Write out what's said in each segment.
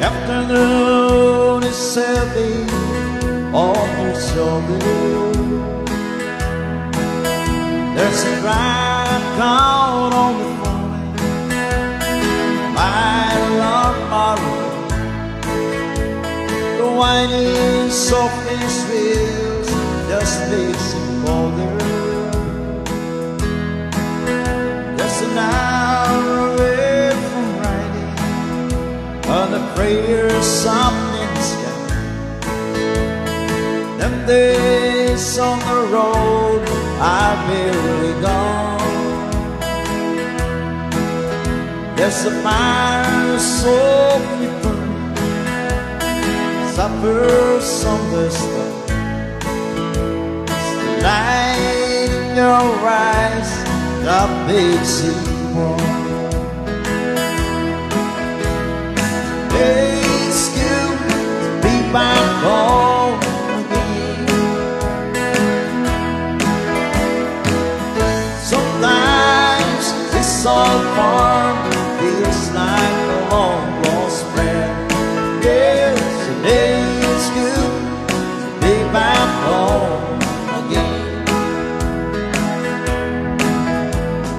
Afternoon is heavy on your shoulder. There's a dry cloud on the morning, my long morrow. The whining softly swells, just makes it bolder. Just an hour away from riding on the prayer something in the sky. Them days on the road are barely gone. There's a fire softly burning, suffers on the stone. It's the light in your eyes that makes it warm. It's good to be back home again. Sometimes this old farm feels like a long lost friend. Yes, it's good to be back home again.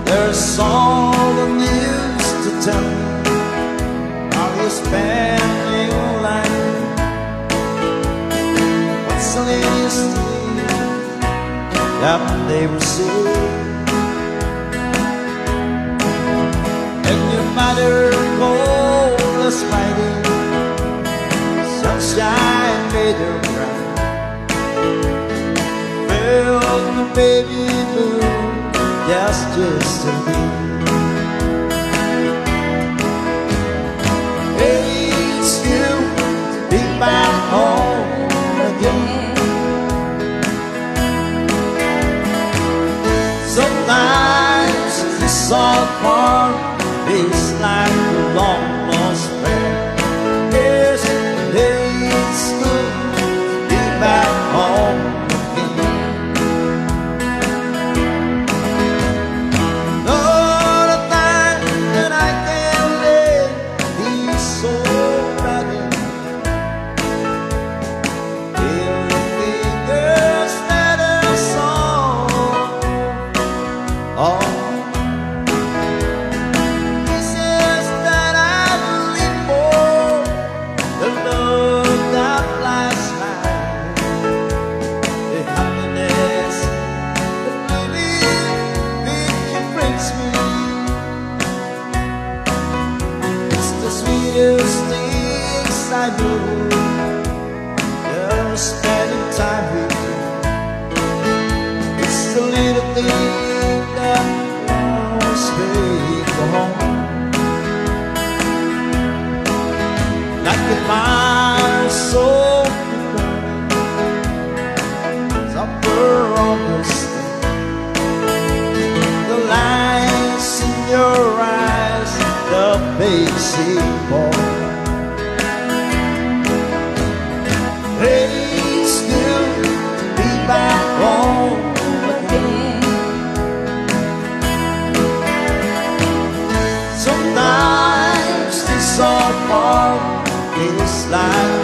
There's all the news to tell me how you're spending life. What's the latest that they receive? And your mother cold as fighting, sunshine made her cry. Felt the baby blue, just to be. It's good to be back home again. Sometimes this old farm feels like a long lost friend. Yes, it's good to be back home again. Not a time that I can let these so rugged. Feel the fingers that are soft. Oh, he says that I believe more the love that flies high, the happiness that living brings me. It's the sweetest things I do, just spending time with you. It's the little thing that always make a home. Like the fire so burning, supper on the stone. The lights in your eyes, the basic born. It's good to be back home again. Sometimes this old farm is like